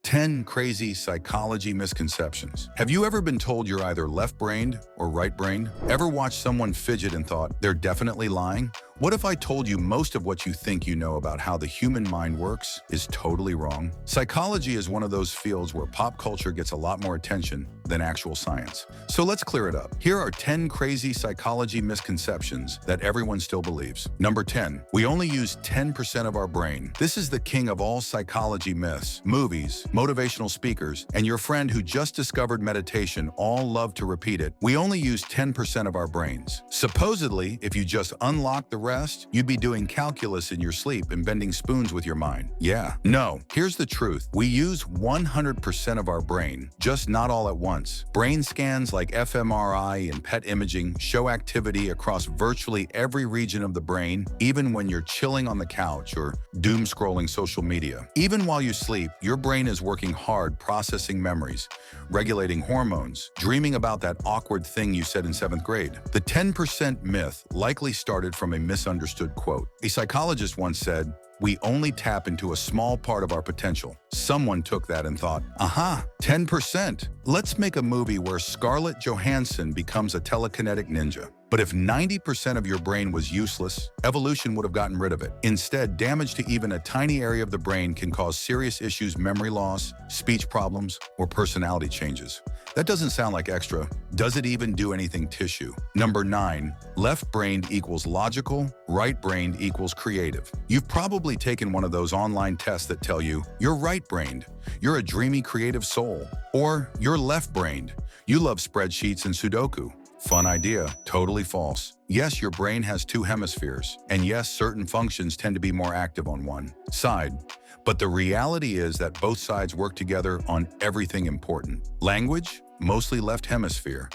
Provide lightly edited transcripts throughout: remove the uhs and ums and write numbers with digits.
10 crazy psychology misconceptions. Have you ever been told you're either left-brained or right-brained? Ever watched someone fidget and thought they're definitely lying? What if I told you most of what you think you know about how the human mind works is totally wrong? Psychology is one of those fields where pop culture gets a lot more attention than actual science. So let's clear it up. Here are 10 crazy psychology misconceptions that everyone still believes. Number 10, we only use 10% of our brain. This is the king of all psychology myths. Movies, motivational speakers, and your friend who just discovered meditation all love to repeat it. We only use 10% of our brains. Supposedly, if you just unlock the rest, you'd be doing calculus in your sleep and bending spoons with your mind. Yeah. No. Here's the truth. We use 100% of our brain, just not all at once. Brain scans like fMRI and PET imaging show activity across virtually every region of the brain, even when you're chilling on the couch or doom scrolling social media. Even while you sleep, your brain is working hard processing memories, regulating hormones, dreaming about that awkward thing you said in 7th grade. The 10% myth likely started from a misunderstood quote. A psychologist once said, "We only tap into a small part of our potential." Someone took that and thought, aha, 10%. Let's make a movie where Scarlett Johansson becomes a telekinetic ninja. But if 90% of your brain was useless, evolution would have gotten rid of it. Instead, damage to even a tiny area of the brain can cause serious issues, memory loss, speech problems, or personality changes. That doesn't sound like extra. Does it even do anything tissue? Number 9, left-brained equals logical, right-brained equals creative. You've probably taken one of those online tests that tell you you're right-brained, you're a dreamy creative soul, or you're left-brained, you love spreadsheets and Sudoku. Fun idea, totally false. Yes, your brain has two hemispheres, and yes, certain functions tend to be more active on one side. But the reality is that both sides work together on everything important. Language, mostly left hemisphere.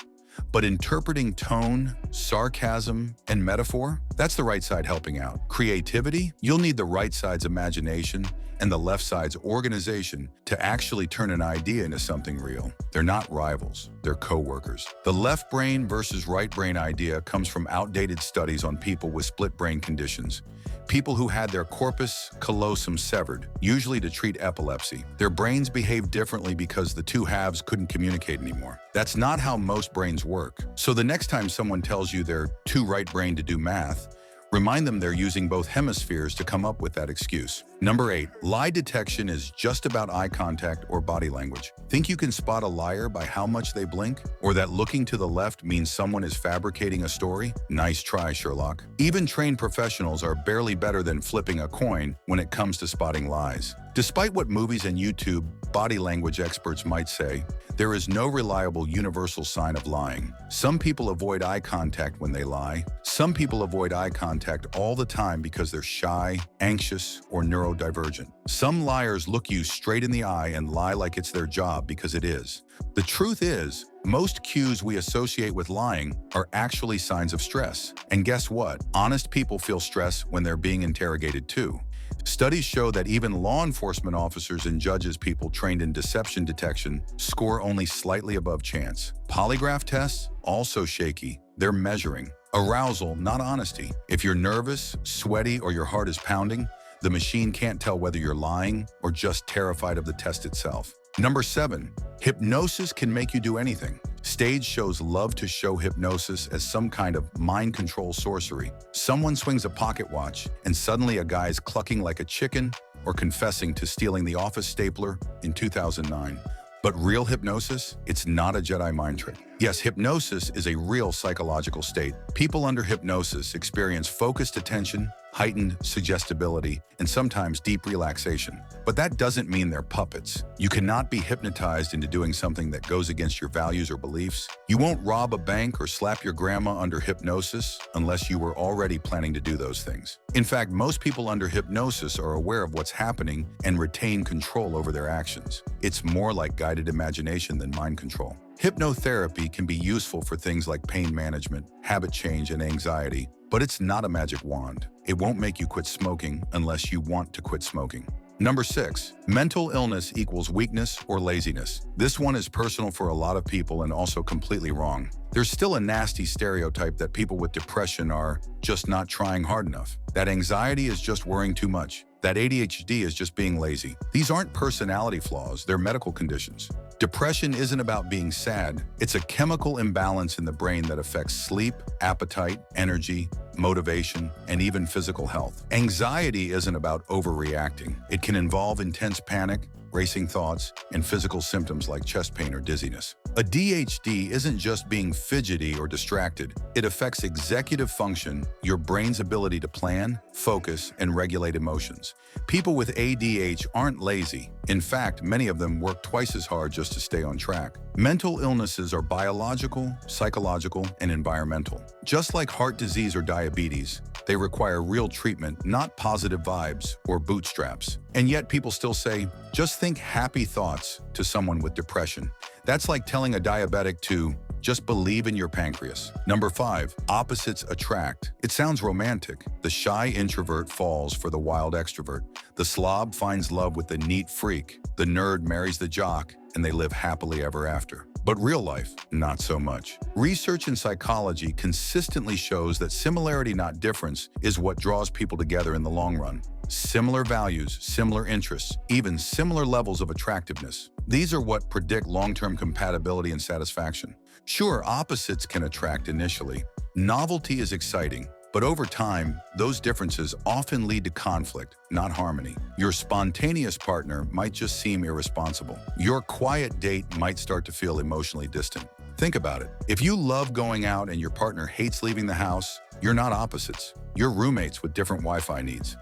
But interpreting tone, sarcasm, and metaphor, that's the right side helping out. Creativity, you'll need the right side's imagination and the left side's organization to actually turn an idea into something real. They're not rivals, they're co-workers. The left brain versus right brain idea comes from outdated studies on people with split brain conditions. People who had their corpus callosum severed, usually to treat epilepsy. Their brains behaved differently because the two halves couldn't communicate anymore. That's not how most brains work. So the next time someone tells you they're too right-brained to do math, remind them they're using both hemispheres to come up with that excuse. Number 8, lie detection is just about eye contact or body language. Think you can spot a liar by how much they blink? Or that looking to the left means someone is fabricating a story? Nice try, Sherlock. Even trained professionals are barely better than flipping a coin when it comes to spotting lies. Despite what movies and YouTube body language experts might say, there is no reliable universal sign of lying. Some people avoid eye contact when they lie. Some people avoid eye contact all the time because they're shy, anxious, or neurodivergent. Some liars look you straight in the eye and lie like it's their job because it is. The truth is, most cues we associate with lying are actually signs of stress. And guess what? Honest people feel stress when they're being interrogated too. Studies show that even law enforcement officers and judges, people trained in deception detection, score only slightly above chance. Polygraph tests, also shaky. They're measuring arousal, not honesty. If you're nervous, sweaty, or your heart is pounding, the machine can't tell whether you're lying or just terrified of the test itself. Number 7, hypnosis can make you do anything. Stage shows love to show hypnosis as some kind of mind control sorcery. Someone swings a pocket watch and suddenly a guy's clucking like a chicken or confessing to stealing the office stapler in 2009. But real hypnosis? It's not a Jedi mind trick. Yes, hypnosis is a real psychological state. People under hypnosis experience focused attention, heightened suggestibility, and sometimes deep relaxation. But that doesn't mean they're puppets. You cannot be hypnotized into doing something that goes against your values or beliefs. You won't rob a bank or slap your grandma under hypnosis unless you were already planning to do those things. In fact, most people under hypnosis are aware of what's happening and retain control over their actions. It's more like guided imagination than mind control. Hypnotherapy can be useful for things like pain management, habit change, and anxiety, but it's not a magic wand. It won't make you quit smoking unless you want to quit smoking. Number 6, mental illness equals weakness or laziness. This one is personal for a lot of people and also completely wrong. There's still a nasty stereotype that people with depression are just not trying hard enough, that anxiety is just worrying too much, that ADHD is just being lazy. These aren't personality flaws, they're medical conditions. Depression isn't about being sad, it's a chemical imbalance in the brain that affects sleep, appetite, energy, motivation, and even physical health. Anxiety isn't about overreacting. It can involve intense panic, racing thoughts, and physical symptoms like chest pain or dizziness. ADHD isn't just being fidgety or distracted. It affects executive function, your brain's ability to plan, focus, and regulate emotions. People with ADHD aren't lazy. In fact, many of them work twice as hard just to stay on track. Mental illnesses are biological, psychological, and environmental. Just like heart disease or diabetes, they require real treatment, not positive vibes or bootstraps. And yet people still say, just think happy thoughts to someone with depression. That's like telling a diabetic to just believe in your pancreas. Number 5, opposites attract. It sounds romantic. The shy introvert falls for the wild extrovert. The slob finds love with the neat freak. The nerd marries the jock, and they live happily ever after. But real life, not so much. Research in psychology consistently shows that similarity, not difference, is what draws people together in the long run. Similar values, similar interests, even similar levels of attractiveness. These are what predict long-term compatibility and satisfaction. Sure, opposites can attract initially. Novelty is exciting, but over time, those differences often lead to conflict, not harmony. Your spontaneous partner might just seem irresponsible. Your quiet date might start to feel emotionally distant. Think about it. If you love going out and your partner hates leaving the house, you're not opposites. You're roommates with different Wi-Fi needs.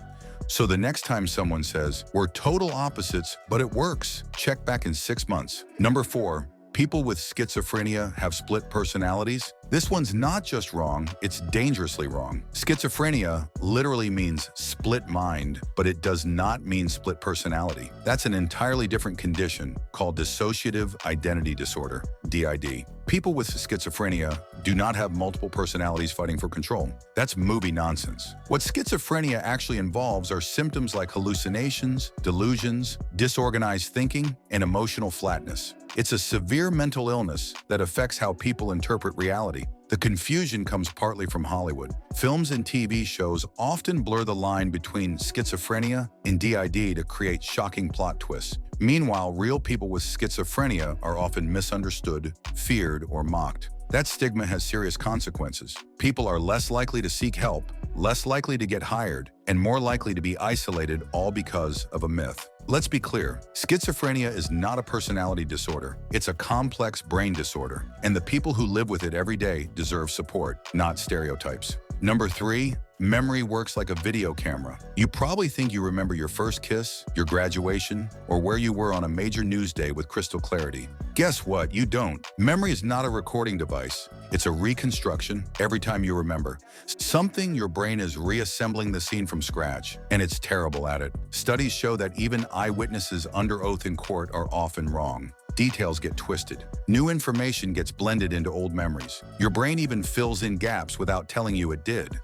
So the next time someone says, we're total opposites, but it works, check back in 6 months. Number 4, people with schizophrenia have split personalities. This one's not just wrong, it's dangerously wrong. Schizophrenia literally means split mind, but it does not mean split personality. That's an entirely different condition called dissociative identity disorder, DID. People with schizophrenia do not have multiple personalities fighting for control. That's movie nonsense. What schizophrenia actually involves are symptoms like hallucinations, delusions, disorganized thinking, and emotional flatness. It's a severe mental illness that affects how people interpret reality. The confusion comes partly from Hollywood. Films and TV shows often blur the line between schizophrenia and DID to create shocking plot twists. Meanwhile, real people with schizophrenia are often misunderstood, feared, or mocked. That stigma has serious consequences. People are less likely to seek help, less likely to get hired, and more likely to be isolated, all because of a myth. Let's be clear, schizophrenia is not a personality disorder. It's a complex brain disorder, and the people who live with it every day deserve support, not stereotypes. Number 3, memory works like a video camera. You probably think you remember your first kiss, your graduation, or where you were on a major news day with crystal clarity. Guess what? You don't. Memory is not a recording device. It's a reconstruction every time you remember. Something your brain is reassembling the scene from scratch, and it's terrible at it. Studies show that even eyewitnesses under oath in court are often wrong. Details get twisted. New information gets blended into old memories. Your brain even fills in gaps without telling you it did.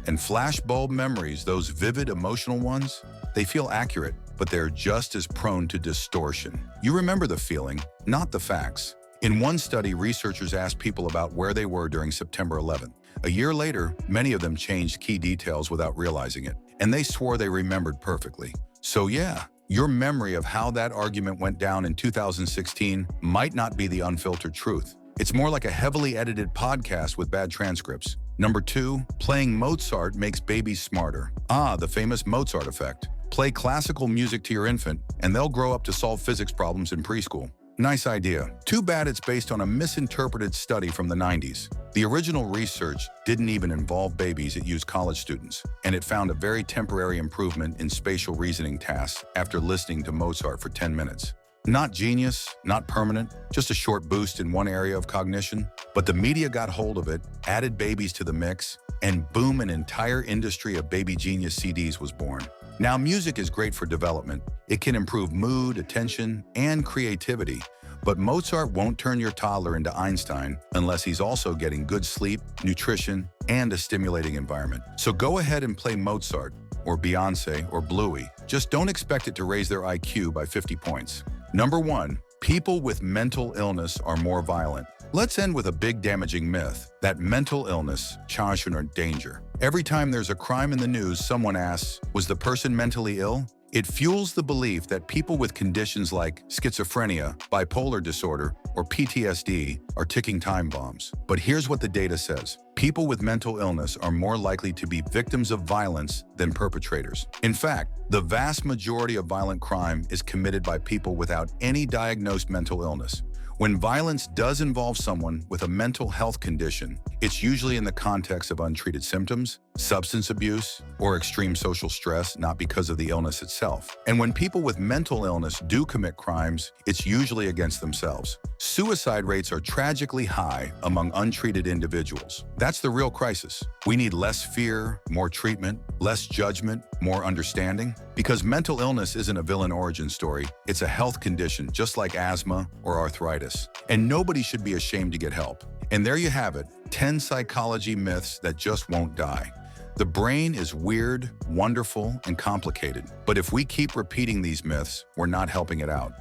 And flashbulb memories, those vivid emotional ones, they feel accurate, but they're just as prone to distortion. You remember the feeling, not the facts. In one study, researchers asked people about where they were during September 11th. A year later, many of them changed key details without realizing it, and they swore they remembered perfectly. So yeah, your memory of how that argument went down in 2016 might not be the unfiltered truth. It's more like a heavily edited podcast with bad transcripts. Number 2, playing Mozart makes babies smarter. The famous Mozart effect. Play classical music to your infant, and they'll grow up to solve physics problems in preschool. Nice idea. Too bad it's based on a misinterpreted study from the 90s. The original research didn't even involve babies, it used college students, and it found a very temporary improvement in spatial reasoning tasks after listening to Mozart for 10 minutes. Not genius, not permanent, just a short boost in one area of cognition. But the media got hold of it, added babies to the mix, and boom, an entire industry of baby genius CDs was born. Now, music is great for development. It can improve mood, attention, and creativity. But Mozart won't turn your toddler into Einstein unless he's also getting good sleep, nutrition, and a stimulating environment. So go ahead and play Mozart, or Beyonce or Bluey. Just don't expect it to raise their IQ by 50 points. Number 1. People with mental illness are more violent. Let's end with a big damaging myth, that mental illness, or danger. Every time there's a crime in the news, someone asks, was the person mentally ill? It fuels the belief that people with conditions like schizophrenia, bipolar disorder, or PTSD are ticking time bombs. But here's what the data says. People with mental illness are more likely to be victims of violence than perpetrators. In fact, the vast majority of violent crime is committed by people without any diagnosed mental illness. When violence does involve someone with a mental health condition, it's usually in the context of untreated symptoms, substance abuse, or extreme social stress, not because of the illness itself. And when people with mental illness do commit crimes, it's usually against themselves. Suicide rates are tragically high among untreated individuals. That's the real crisis. We need less fear, more treatment, less judgment, more understanding. Because mental illness isn't a villain origin story, it's a health condition just like asthma or arthritis. And nobody should be ashamed to get help. And there you have it, 10 psychology myths that just won't die. The brain is weird, wonderful, and complicated. But if we keep repeating these myths, we're not helping it out.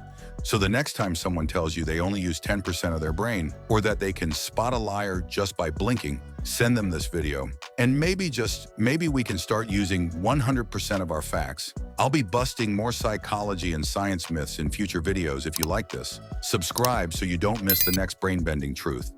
So the next time someone tells you they only use 10% of their brain, or that they can spot a liar just by blinking, send them this video. And maybe we can start using 100% of our facts. I'll be busting more psychology and science myths in future videos if you like this. Subscribe so you don't miss the next brain-bending truth.